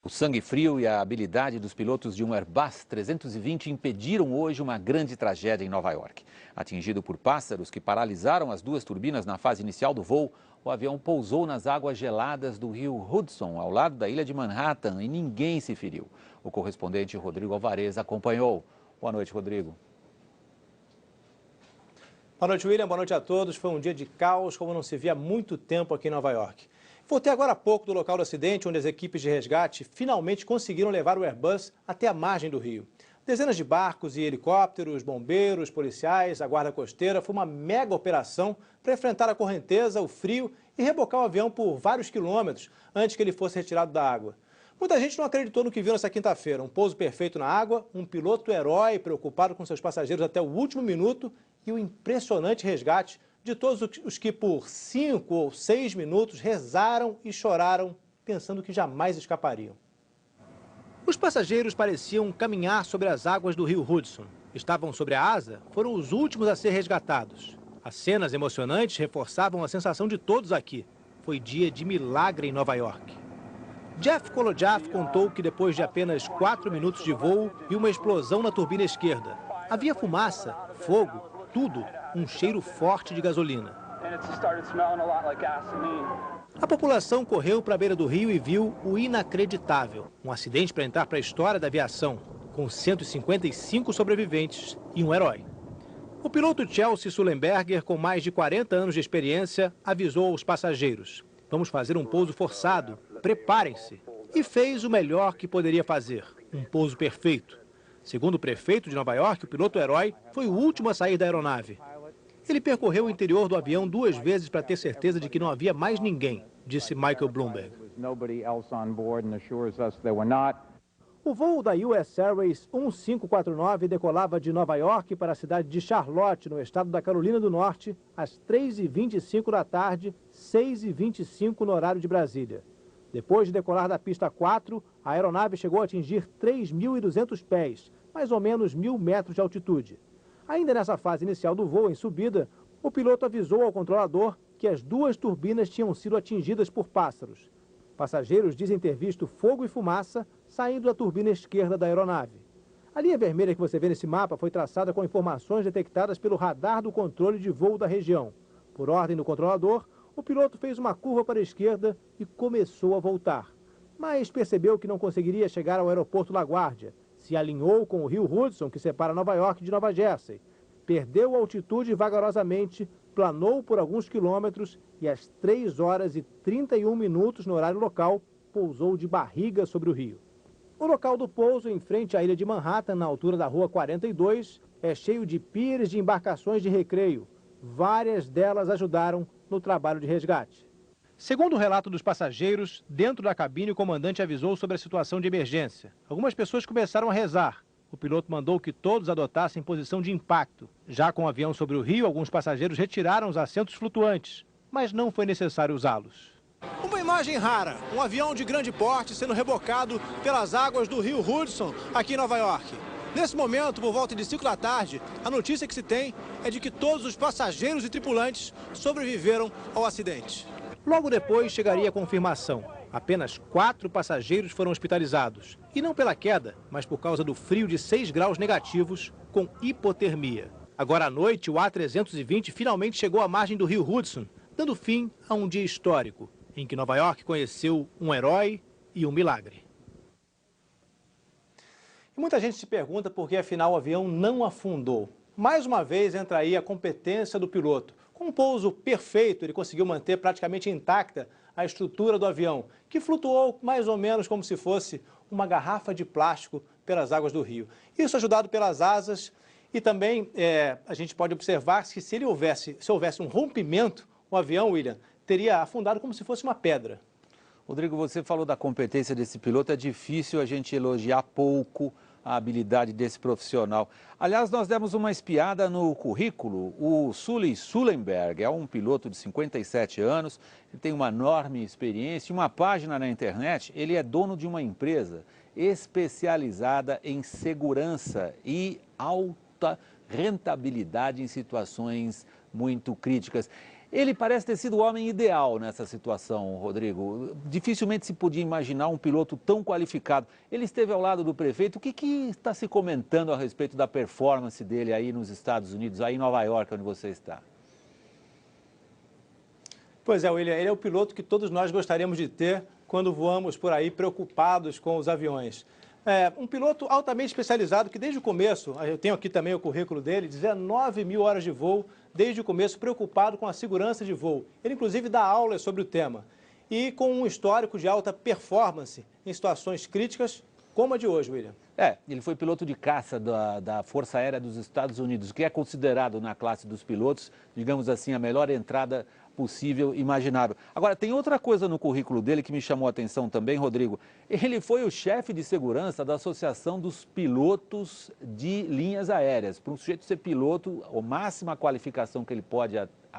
O sangue frio e a habilidade dos pilotos de um Airbus 320 impediram hoje uma grande tragédia em Nova York. Atingido por pássaros que paralisaram as duas turbinas na fase inicial do voo, o avião pousou nas águas geladas do rio Hudson, ao lado da ilha de Manhattan, e ninguém se feriu. O correspondente Rodrigo Alvarez acompanhou. Boa noite, Rodrigo. Boa noite, William. Boa noite a todos. Foi um dia de caos, como não se via há muito tempo aqui em Nova York. Voltei agora há pouco do local do acidente, onde as equipes de resgate finalmente conseguiram levar o Airbus até a margem do rio. Dezenas de barcos e helicópteros, bombeiros, policiais, a guarda costeira. Foi uma mega operação para enfrentar a correnteza, o frio e rebocar o avião por vários quilômetros antes que ele fosse retirado da água. Muita gente não acreditou no que viu nessa quinta-feira. Um pouso perfeito na água, um piloto herói preocupado com seus passageiros até o último minuto e o impressionante resgate de todos os que por 5 ou 6 minutos rezaram e choraram, pensando que jamais escapariam. Os passageiros pareciam caminhar sobre as águas do rio Hudson. Estavam sobre a asa, foram os últimos a ser resgatados. As cenas emocionantes reforçavam a sensação de todos aqui. Foi dia de milagre em Nova York. Jeff Kolodjaf contou que depois de apenas 4 minutos de voo, viu uma explosão na turbina esquerda. Havia fumaça, fogo, tudo, um cheiro forte de gasolina. A população correu para a beira do rio e viu o inacreditável. Um acidente para entrar para a história da aviação, com 155 sobreviventes e um herói. O piloto Chelsea Sullenberger, com mais de 40 anos de experiência, avisou aos passageiros: vamos fazer um pouso forçado, preparem-se. E fez o melhor que poderia fazer, um pouso perfeito. Segundo o prefeito de Nova York, o piloto herói foi o último a sair da aeronave. Ele percorreu o interior do avião 2 vezes para ter certeza de que não havia mais ninguém, disse Michael Bloomberg. O voo da US Airways 1549 decolava de Nova York para a cidade de Charlotte, no estado da Carolina do Norte, às 3h25 da tarde, 6h25 no horário de Brasília. Depois de decolar da pista 4, a aeronave chegou a atingir 3.200 pés, mais ou menos 1.000 metros de altitude. Ainda nessa fase inicial do voo, em subida, o piloto avisou ao controlador que as 2 turbinas tinham sido atingidas por pássaros. Passageiros dizem ter visto fogo e fumaça saindo da turbina esquerda da aeronave. A linha vermelha que você vê nesse mapa foi traçada com informações detectadas pelo radar do controle de voo da região. Por ordem do controlador, o piloto fez uma curva para a esquerda e começou a voltar. Mas percebeu que não conseguiria chegar ao aeroporto LaGuardia. Se alinhou com o rio Hudson, que separa Nova York de Nova Jersey. Perdeu altitude vagarosamente, planou por alguns quilômetros e às 3h31 no horário local, pousou de barriga sobre o rio. O local do pouso, em frente à ilha de Manhattan, na altura da rua 42, é cheio de piers de embarcações de recreio. Várias delas ajudaram no trabalho de resgate. Segundo o relato dos passageiros, dentro da cabine o comandante avisou sobre a situação de emergência. Algumas pessoas começaram a rezar. O piloto mandou que todos adotassem posição de impacto. Já com o avião sobre o rio, alguns passageiros retiraram os assentos flutuantes, mas não foi necessário usá-los. Uma imagem rara, um avião de grande porte sendo rebocado pelas águas do rio Hudson, aqui em Nova York. Nesse momento, por volta de 5 da tarde, a notícia que se tem é de que todos os passageiros e tripulantes sobreviveram ao acidente. Logo depois chegaria a confirmação. Apenas 4 passageiros foram hospitalizados. E não pela queda, mas por causa do frio de 6 graus negativos com hipotermia. Agora à noite, o A320 finalmente chegou à margem do rio Hudson, dando fim a um dia histórico, em que Nova York conheceu um herói e um milagre. E muita gente se pergunta por que, afinal, o avião não afundou. Mais uma vez entra aí a competência do piloto. Com um pouso perfeito, ele conseguiu manter praticamente intacta a estrutura do avião, que flutuou mais ou menos como se fosse uma garrafa de plástico pelas águas do rio. Isso ajudado pelas asas e também a gente pode observar que se houvesse um rompimento, o avião, William, teria afundado como se fosse uma pedra. Rodrigo, você falou da competência desse piloto, é difícil a gente elogiar pouco a habilidade desse profissional. Aliás, nós demos uma espiada no currículo. O Sully Sullenberg é um piloto de 57 anos, ele tem uma enorme experiência, uma página na internet. Ele é dono de uma empresa especializada em segurança e alta rentabilidade em situações muito críticas. Ele parece ter sido o homem ideal nessa situação, Rodrigo. Dificilmente se podia imaginar um piloto tão qualificado. Ele esteve ao lado do prefeito. O que está se comentando a respeito da performance dele aí nos Estados Unidos, aí em Nova York, onde você está? Pois é, William, ele é o piloto que todos nós gostaríamos de ter quando voamos por aí preocupados com os aviões. É um piloto altamente especializado que desde o começo, eu tenho aqui também o currículo dele, 19 mil horas de voo, desde o começo preocupado com a segurança de voo. Ele inclusive dá aulas sobre o tema e com um histórico de alta performance em situações críticas como a de hoje, William. Ele foi piloto de caça da Força Aérea dos Estados Unidos, que é considerado na classe dos pilotos, digamos assim, a melhor entrada possível, imaginável. Agora, tem outra coisa no currículo dele que me chamou a atenção também, Rodrigo. Ele foi o chefe de segurança da Associação dos Pilotos de Linhas Aéreas. Para um sujeito ser piloto, a máxima qualificação que ele pode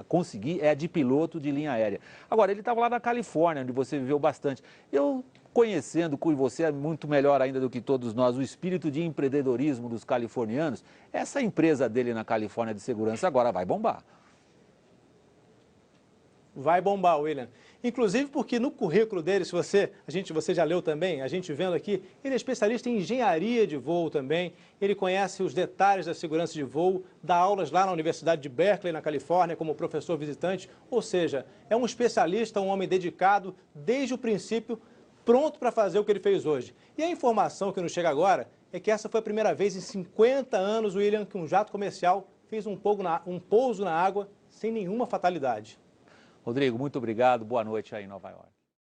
conseguir é a de piloto de linha aérea. Agora, ele estava lá na Califórnia, onde você viveu bastante. Eu, conhecendo, e você é muito melhor ainda do que todos nós, o espírito de empreendedorismo dos californianos, essa empresa dele na Califórnia de segurança agora vai bombar. Vai bombar, William. Inclusive porque no currículo dele, você já leu também, a gente vendo aqui, ele é especialista em engenharia de voo também, ele conhece os detalhes da segurança de voo, dá aulas lá na Universidade de Berkeley, na Califórnia, como professor visitante, ou seja, é um especialista, um homem dedicado desde o princípio, pronto para fazer o que ele fez hoje. E a informação que nos chega agora é que essa foi a primeira vez em 50 anos, William, que um jato comercial fez um pouso na água sem nenhuma fatalidade. Rodrigo, muito obrigado. Boa noite aí em Nova York.